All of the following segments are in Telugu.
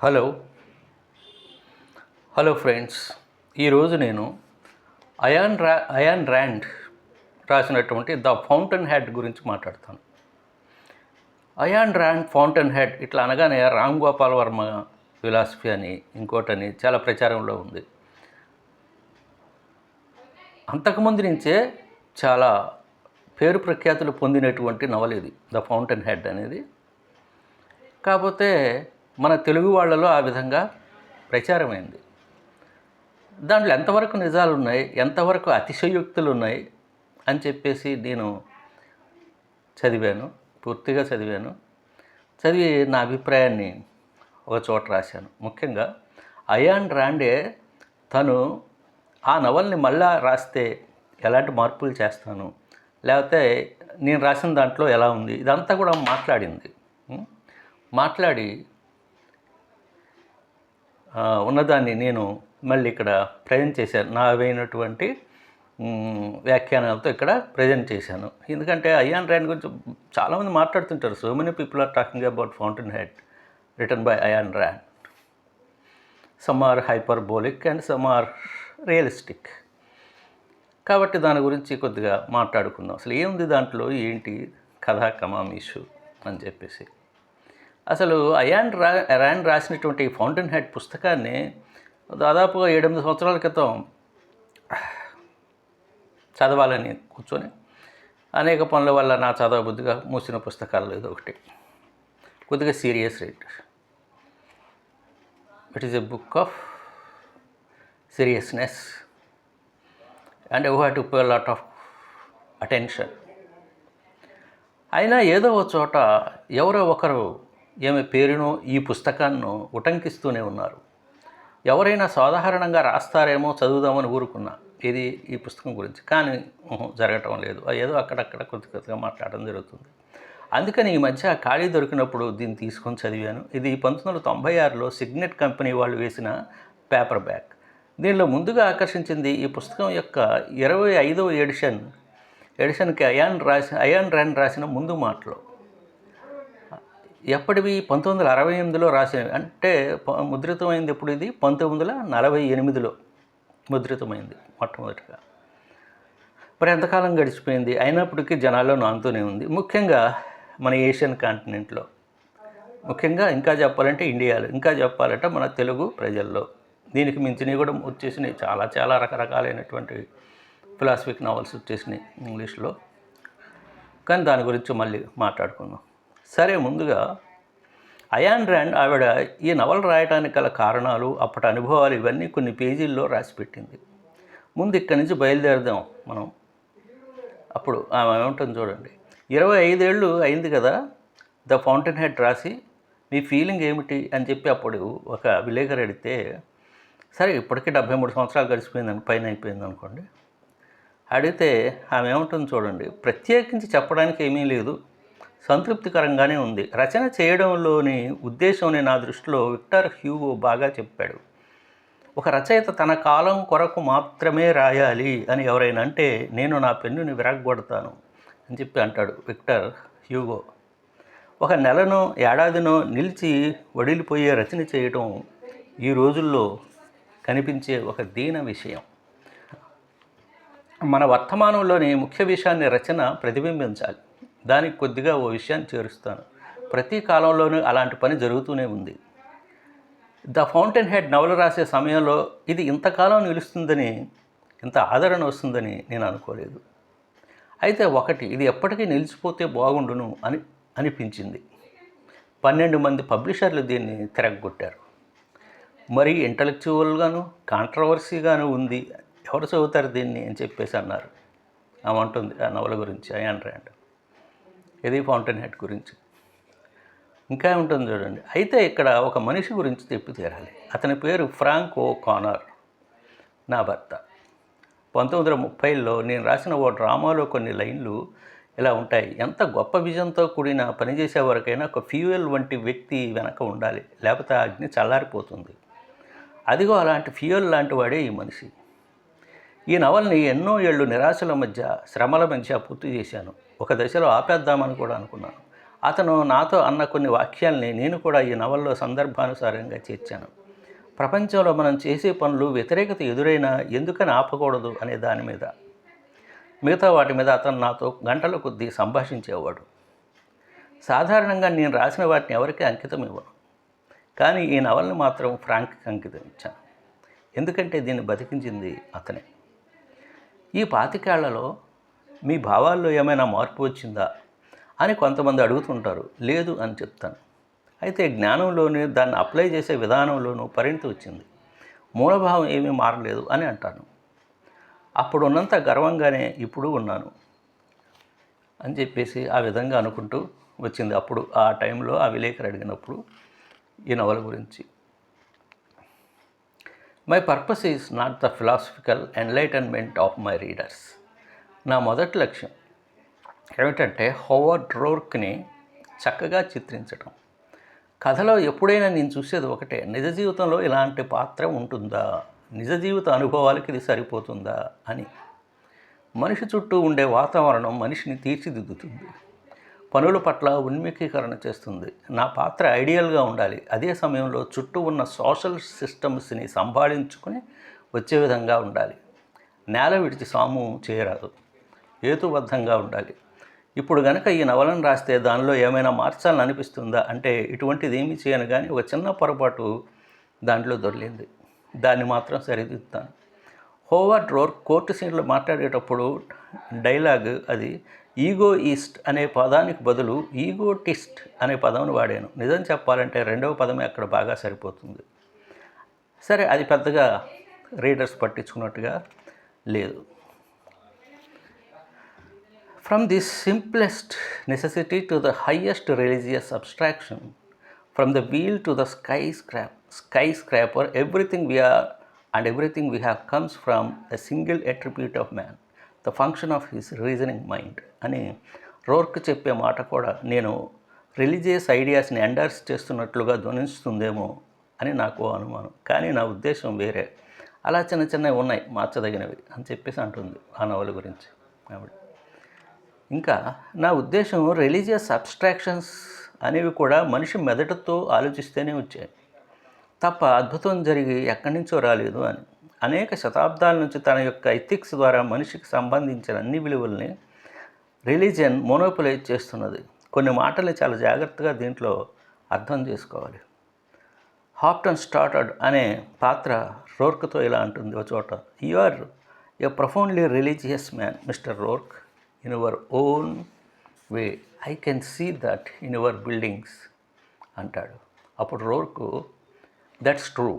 Hello hello friends. ఈరోజు నేను అయాన్ ర్యాండ్ రాసినటువంటి ద ఫౌంటైన్ హెడ్ గురించి మాట్లాడతాను. అయాన్ ర్యాండ్ ఫౌంటైన్ హెడ్ ఇట్లా అనగానే రామ్ గోపాల్ వర్మ ఫిలాసఫీ అని ఇంకోటని చాలా ప్రచారంలో ఉంది. అంతకుముందు నుంచే చాలా పేరు ప్రఖ్యాతులు పొందినటువంటి నవల ఇది, ద ఫౌంటైన్ హెడ్ అనేది. కాకపోతే మన తెలుగు వాళ్ళలో ఆ విధంగా ప్రచారమైంది. దాంట్లో ఎంతవరకు నిజాలు ఉన్నాయి, ఎంతవరకు అతిశయోక్తులు ఉన్నాయి అని చెప్పేసి నేను పూర్తిగా చదివాను. చదివి నా అభిప్రాయాన్ని ఒక చోట రాశాను. ముఖ్యంగా అయాన్ రాండే తను ఆ నవల్ని మళ్ళా రాస్తే ఎలాంటి మార్పులు చేస్తాను, లేకపోతే నేను రాసిన దాంట్లో ఎలా ఉంది, ఇదంతా కూడా మాట్లాడి ఉన్నదాన్ని నేను మళ్ళీ ఇక్కడ ప్రజెంట్ చేశాను. నావైనటువంటి వ్యాఖ్యానాలతో ఇక్కడ ప్రజెంట్ చేశాను. ఎందుకంటే అయాన్ ర్యాండ్ గురించి చాలామంది మాట్లాడుతుంటారు. So many people are talking about fountainhead written by Ayn Rand. Some are hyperbolic and some are realistic. కాబట్టి దాని గురించి కొద్దిగా మాట్లాడుకుందాం. అసలు ఏముంది దాంట్లో, ఏంటి కథా కమామీషు అని చెప్పేసి. అసలు అయాన్ ర్యాండ్ రాసినటువంటి ఫౌంటైన్ హెడ్ పుస్తకాన్ని దాదాపుగా 7-8 సంవత్సరాల క్రితం చదవాలని కూర్చొని అనేక పనుల వల్ల నా చదవబుద్ధిగా మూసిన పుస్తకాల్లో ఇది ఒకటి. కొద్దిగా serious read. It is a book of seriousness and you have to pay lot of attention. అయినా ఏదో ఒక చోట ఎవరో ఒకరు ఏమి పేరునో ఈ పుస్తకాన్ని ఉటంకిస్తూనే ఉన్నారు. ఎవరైనా సాధారణంగా రాస్తారేమో చదువుదామని ఊరుకున్నా ఇది ఈ పుస్తకం గురించి, కానీ జరగటం లేదు. ఏదో అక్కడక్కడ కొద్దిగా మాట్లాడడం జరుగుతుంది. అందుకని ఈ మధ్య ఖాళీ దొరికినప్పుడు దీన్ని తీసుకొని చదివాను. ఇది 1996లో సిగ్నెట్ కంపెనీ వాళ్ళు వేసిన పేపర్ బ్యాక్. దీనిలో ముందుగా ఆకర్షించింది ఈ పుస్తకం యొక్క 25వ ఎడిషన్కి అయాన్ ర్యాండ్ రాసిన ముందు మాటలు. ఎప్పటివి? 1968లో రాసినవి. అంటే ముద్రితమైంది ఎప్పుడు? ఇది 1948లో ముద్రితమైంది మొట్టమొదటిగా. మరి ఎంతకాలం గడిచిపోయింది, అయినప్పటికీ జనాల్లో నానుతూనే ఉంది. ముఖ్యంగా మన ఏషియన్ కాంటినెంట్లో, ముఖ్యంగా ఇంకా చెప్పాలంటే ఇండియాలో, ఇంకా చెప్పాలంటే మన తెలుగు ప్రజల్లో. దీనికి మించినవి కూడా వచ్చేసినాయి. చాలా రకరకాలైనటువంటి ఫిలాసఫిక్ నావల్స్ వచ్చేసినాయి ఇంగ్లీష్లో. కానీ దాని గురించి మళ్ళీ మాట్లాడుకుందాం. సరే, ముందుగా అయాన్ ర్యాండ్ ఆవిడ ఈ నవల రాయడానికి గల కారణాలు, అప్పటి అనుభవాలు ఇవన్నీ కొన్ని పేజీల్లో రాసిపెట్టింది. ముందు ఇక్కడి నుంచి బయలుదేరదాం మనం. అప్పుడు ఆమె ఏమంటుంది చూడండి. 25 ఏళ్ళు అయింది కదా ద ఫౌంటైన్ హెడ్ రాసి, మీ ఫీలింగ్ ఏమిటి అని చెప్పి అప్పుడు ఒక విలేకరు అడిగితే, సరే ఇప్పటికీ 73 సంవత్సరాలు గడిచిపోయిందని, పైన అయిపోయింది అనుకోండి. అడిగితే ఆమె ఏమంటుంది చూడండి. ప్రత్యేకించి చెప్పడానికి ఏమీ లేదు, సంతృప్తికరంగానే ఉంది. రచన చేయడంలోని ఉద్దేశంని నా దృష్టిలో విక్టర్ హ్యూగో బాగా చెప్పాడు. ఒక రచయిత తన కాలం కొరకు మాత్రమే రాయాలి అని ఎవరైనా అంటే నేను నా పెన్నుని విరగ్గొడతాను అని చెప్పి అంటాడు విక్టర్ హ్యూగో. ఒక నెలనో ఏడాదినో నిలిచి వడిలిపోయే రచన చేయటం ఈ రోజుల్లో కనిపించే ఒక దీన విషయం. మన వర్తమానంలోని ముఖ్య విషయాన్ని రచన ప్రతిబింబించాలి. దానికి కొద్దిగా ఓ విషయాన్ని చేరుస్తాను. ప్రతి కాలంలోనూ అలాంటి పని జరుగుతూనే ఉంది. ద ఫౌంటైన్ హెడ్ నవల రాసే సమయంలో ఇది ఇంతకాలం నిలుస్తుందని, ఇంత ఆదరణ వస్తుందని నేను అనుకోలేదు. అయితే ఇది ఎప్పటికీ నిలిచిపోతే బాగుండును అనిపించింది. 12 మంది పబ్లిషర్లు దీన్ని తిరగొట్టారు. మరీ ఇంటలెక్చువల్గాను కాంట్రవర్సీగాను ఉంది, ఎవరు చదువుతారు దీన్ని అని చెప్పేసి అన్నారు. ఆమంటుంది ఆ నవల గురించి, అయాన్ ర్యాండ్. ఇది ఫౌంటైన్ హెడ్ గురించి. ఇంకా ఉంటుంది చూడండి. అయితే ఇక్కడ ఒక మనిషి గురించి చెప్పి తీరాలి. అతని పేరు ఫ్రాంక్ ఓ కానర్, నా భర్త. 1930లో నేను రాసిన ఓ డ్రామాలో కొన్ని లైన్లు ఇలా ఉంటాయి. ఎంత గొప్ప విజన్తో కూడిన పనిచేసే వరకైనా ఒక ఫ్యూయల్ వంటి వ్యక్తి వెనక ఉండాలి, లేకపోతే ఆ అగ్ని చల్లారిపోతుంది. అదిగో అలాంటి ఫ్యూయల్ లాంటి వాడే ఈ మనిషి. ఈ నవల్ని ఎన్నో ఏళ్ళు నిరాశల మధ్య, శ్రమల మధ్య పూర్తి చేశాను. ఒక దశలో ఆపేద్దామని కూడా అనుకున్నాను. అతను నాతో అన్న కొన్ని వాక్యాల్ని నేను కూడా ఈ నవల్లో సందర్భానుసారంగా చేర్చాను. ప్రపంచంలో మనం చేసే పనులు వ్యతిరేకత ఎదురైనా ఎందుకని ఆపకూడదు అనే దాని మీద. మిగతా వాటి మీద అతను నాతో గంటల కొద్దీ సంభాషించేవాడు. సాధారణంగా నేను రాసిన వాటిని ఎవరికీ అంకితం ఇవ్వను, కానీ ఈ నవల్ని మాత్రం ఫ్రాంక్కి అంకితం ఇచ్చాను. ఎందుకంటే దీన్ని బతికించింది అతనే. ఈ 25 ఏళ్లలో మీ భావాల్లో ఏమైనా మార్పు వచ్చిందా అని కొంతమంది అడుగుతుంటారు. లేదు అని చెప్తాను. అయితే జ్ఞానంలోనే దాన్ని అప్లై చేసే విధానంలోనూ పరిణతి వచ్చింది. మూలభావం ఏమీ మారలేదు అని అంటాను. అప్పుడు ఉన్నంత గర్వంగానే ఇప్పుడు ఉన్నాను అని చెప్పేసి ఆ విధంగా అనుకుంటూ వచ్చింది. అప్పుడు ఆ టైంలో ఆ విలేకరు అడిగినప్పుడు ఈ నవల గురించి. My purpose is not the philosophical enlightenment of my readers. నా మొదటి లక్ష్యం ఏమిటంటే హోవర్డ్ రోర్క్ని చక్కగా చిత్రించడం. కథలో ఎప్పుడైనా నేను చూసేది ఒకటే, నిజ జీవితంలో ఇలాంటి పాత్ర ఉంటుందా, నిజ జీవిత అనుభవాలకి ఇది సరిపోతుందా అని. మనిషి చుట్టూ ఉండే వాతావరణం మనిషిని తీర్చిదిద్దుతుంది, పనుల పట్ల ఉన్ముఖీకరణ చేస్తుంది. నా పాత్ర ఐడియల్గా ఉండాలి, అదే సమయంలో చుట్టూ ఉన్న సోషల్ సిస్టమ్స్ని సంభాళించుకుని వచ్చే విధంగా ఉండాలి. నేల విడిచి సాము చేయరాదు, హేతుబద్ధంగా ఉండాలి. ఇప్పుడు గనక ఈ నవలను రాస్తే దానిలో ఏమైనా మార్చాలని అనిపిస్తుందా అంటే ఇటువంటిది ఏమీ చేయను, కానీ ఒక చిన్న పొరపాటు దాంట్లో దొరికింది, దాన్ని మాత్రం సరిదిద్దుతాను. హోవర్డ్ రోర్క్ కోర్టు సీన్లో మాట్లాడేటప్పుడు డైలాగ్ అది ఈగోయిస్ట్ అనే పదానికి బదులు ఈగోటిస్ట్ అనే పదంను వాడాను. నిజం చెప్పాలంటే రెండవ పదమే అక్కడ బాగా సరిపోతుంది. సరే, అది పెద్దగా రీడర్స్ పట్టించుకున్నట్టుగా లేదు. From the simplest necessity to the highest religious abstraction, from the wheel to the skyscraper, everything we are and everything we have comes from a single attribute of man, the function of his reasoning mind అని రోర్క్ చెప్పే మాట కూడా నేను రిలీజియస్ ఐడియాస్ని ఎండర్స్ చేస్తున్నట్లుగా ధ్వనిస్తుందేమో అని నాకు అనుమానం. కానీ నా ఉద్దేశం వేరే. అలా చిన్న చిన్నవి ఉన్నాయి మార్చదగినవి అని చెప్పేసి అంటుంది ఆ నవల గురించి ఆవిడ. ఇంకా నా ఉద్దేశం రిలీజియస్ అబ్స్ట్రాక్షన్స్ అనేవి కూడా మనిషి మెదడుతో ఆలోచిస్తేనే వచ్చాయి తప్ప అద్భుతం జరిగి ఎక్కడి నుంచో రాలేదు అని. అనేక శతాబ్దాల నుంచి తన యొక్క ఎథిక్స్ ద్వారా మనిషికి సంబంధించిన అన్ని విలువల్ని రిలీజియన్ మోనోపలైజ్ చేస్తున్నది. కొన్ని మాటలు చాలా జాగ్రత్తగా దీంట్లో అర్థం చేసుకోవాలి. హాప్టన్ స్టార్టర్డ్ అనే పాత్ర రోర్క్తో ఇలా అంటుంది ఒక చోట, you are a profoundly religious man mister Roark, in your own way. I can see that in your buildings అంటాడు. అప్పుడు రోర్కు దట్స్ ట్రూ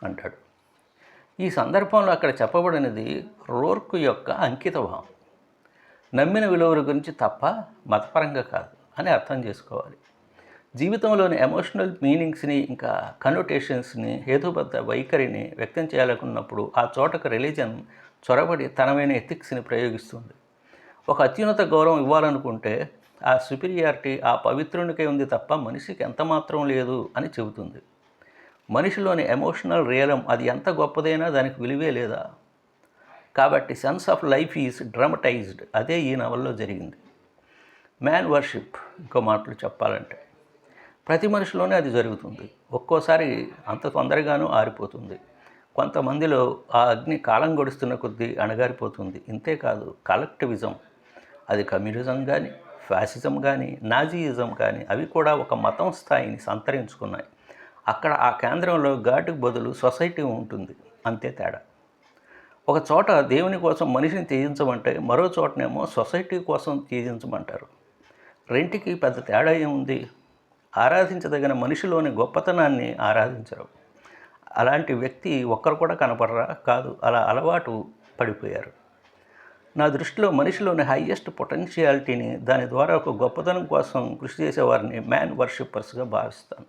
అంటాడు. ఈ సందర్భంలో అక్కడ చెప్పబడినది రోర్కు యొక్క అంకితభావం, నమ్మిన విలువల గురించి తప్ప మతపరంగా కాదు అని అర్థం చేసుకోవాలి. జీవితంలోని ఎమోషనల్ మీనింగ్స్ని ఇంకా కనోటేషన్స్ని హేతుబద్ధ వైఖరిని వ్యక్తం చేయాలనుకున్నప్పుడు ఆ చోటకు రిలీజన్ చొరబడి తనమైన ఎథిక్స్ని ప్రయోగిస్తుంది. ఒక అత్యున్నత గౌరవం ఇవ్వాలనుకుంటే ఆ సుపీరియారిటీ ఆ పవిత్రునికే ఉంది తప్ప మనిషికి ఎంత మాత్రం లేదు అని చెబుతుంది. మనిషిలోని ఎమోషనల్ రియలం అది ఎంత గొప్పదైనా దానికి విలువే లేదా. కాబట్టి సెన్స్ ఆఫ్ లైఫ్ ఈజ్ డ్రామటైజ్డ్. అదే ఈ నవల్లో జరిగింది. మ్యాన్ వర్షిప్, ఇంకో మాటలు చెప్పాలంటే ప్రతి మనిషిలోనే అది జరుగుతుంది. ఒక్కోసారి అంత తొందరగానూ ఆరిపోతుంది. కొంతమందిలో ఆ అగ్ని కాలం గడుస్తున్న కొద్దీ అణగారిపోతుంది. ఇంతేకాదు, కలెక్టివిజం, అది కమ్యూనిజం కానీ, ఫ్యాసిజం కానీ, నాజీయిజం కానీ, అవి కూడా ఒక మతం స్థాయిని సంతరించుకున్నాయి. అక్కడ ఆ కేంద్రంలో గాడ్కి బదులు సొసైటీ ఉంటుంది, అంతే తేడా. ఒక చోట దేవుని కోసం మనిషిని త్యజించమంటే మరో చోటనేమో సొసైటీ కోసం త్యజించమంటారు. రెంటికి పెద్ద తేడా ఏముంది? ఆరాధించదగిన మనిషిలోని గొప్పతనాన్ని ఆరాధించరు. అలాంటి వ్యక్తి ఒక్కరు కూడా కనపడరా? కాదు, అలా అలవాటు పడిపోయారు. నా దృష్టిలో మనిషిలోని హైయెస్ట్ పొటెన్షియాలిటీని, దాని ద్వారా ఒక గొప్పతనం కోసం కృషి చేసేవారిని మ్యాన్ వర్షిప్పర్స్గా భావిస్తాను.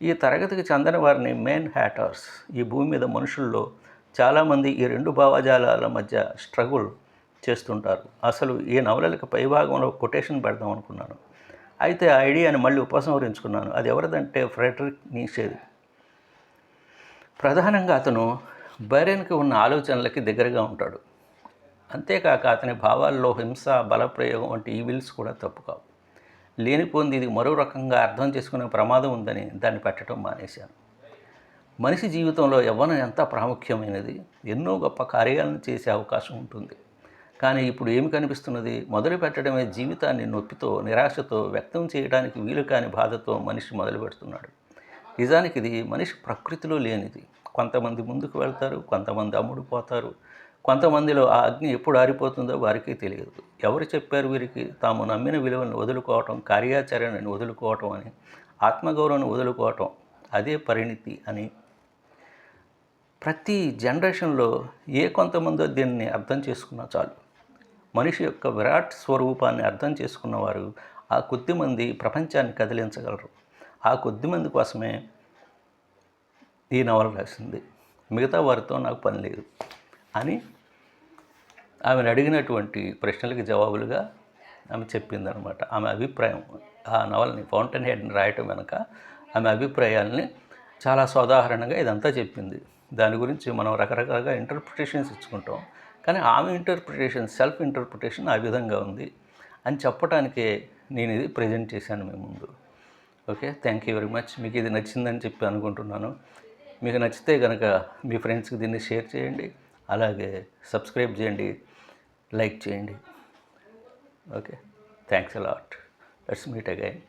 ఈ తరగతికి చెందిన వారిని మెయిన్ హ్యాటర్స్. ఈ భూమి మీద మనుషుల్లో చాలామంది ఈ రెండు భావజాలాల మధ్య స్ట్రగుల్ చేస్తుంటారు. అసలు ఈ నవలలకు పైభాగంలో కొటేషన్ పెడదాం అనుకున్నాను. అయితే ఆ ఐడియాని మళ్ళీ ఉపసంహరించుకున్నాను. అది ఎవరిదంటే ఫ్రెడరిక్ నీషేది. ప్రధానంగా అతను బైరన్కి ఉన్న ఆలోచనలకి దగ్గరగా ఉంటాడు. అంతేకాక అతని భావాల్లో హింస, బలప్రయోగం వంటి ఈవిల్స్ కూడా తప్పు కావు. లేనిపోయింది ఇది మరో రకంగా అర్థం చేసుకునే ప్రమాదం ఉందని దాన్ని పెట్టడం మానేశాను. మనిషి జీవితంలో యవ్వనం ఎంత ప్రాముఖ్యమైనది, ఎన్నో గొప్ప కార్యాలను చేసే అవకాశం ఉంటుంది. కానీ ఇప్పుడు ఏమి కనిపిస్తున్నది, మొదలు పెట్టడమే జీవితాన్ని నొప్పితో, నిరాశతో, వ్యక్తం చేయడానికి వీలు కాని బాధతో మనిషి మొదలు పెడుతున్నాడు. నిజానికి ఇది మనిషి ప్రకృతిలో లేనిది. కొంతమంది ముందుకు వెళ్తారు, కొంతమంది అమ్ముడుపోతారు. కొంతమందిలో ఆ అగ్ని ఎప్పుడు ఆరిపోతుందో వారికే తెలియదు. ఎవరు చెప్పారు వీరికి తాము నమ్మిన విలువలను వదులుకోవటం, కార్యాచరణని వదులుకోవటం అని, ఆత్మగౌరవాన్ని వదులుకోవటం అదే పరిణితి అని? ప్రతి జనరేషన్లో కొంతమందో దీన్ని అర్థం చేసుకున్నా చాలు. మనిషి యొక్క విరాట్ స్వరూపాన్ని అర్థం చేసుకున్నవారు ఆ కొద్దిమంది ప్రపంచాన్ని కదిలించగలరు. ఆ కొద్దిమంది కోసమే ఈ నవల రాసింది. మిగతా వారితో నాకు పని లేదు అని ఆమెను అడిగినటువంటి ప్రశ్నలకి జవాబులుగా ఆమె చెప్పిందనమాట. ఆమె అభిప్రాయం, ఆ నవల్ని ఫౌంటైన్ హెడ్ని రాయటం వెనక ఆమె అభిప్రాయాల్ని చాలా సోదాహరణంగా ఇదంతా చెప్పింది. దాని గురించి మనం రకరకాలుగా ఇంటర్ప్రిటేషన్స్ ఇచ్చుకుంటాం. కానీ ఆమె ఇంటర్ప్రిటేషన్, సెల్ఫ్ ఇంటర్ప్రిటేషన్ ఆ విధంగా ఉంది అని చెప్పడానికే నేను ఇది ప్రజెంట్ చేశాను మీ ముందు. Okay, thank you very much. మీకు ఇది నచ్చిందని చెప్పి అనుకుంటున్నాను. మీకు నచ్చితే కనుక మీ ఫ్రెండ్స్కి దీన్ని షేర్ చేయండి, అలాగే సబ్స్క్రైబ్ చేయండి, లైక్ చేయండి. Okay, thanks a lot. Let's meet again.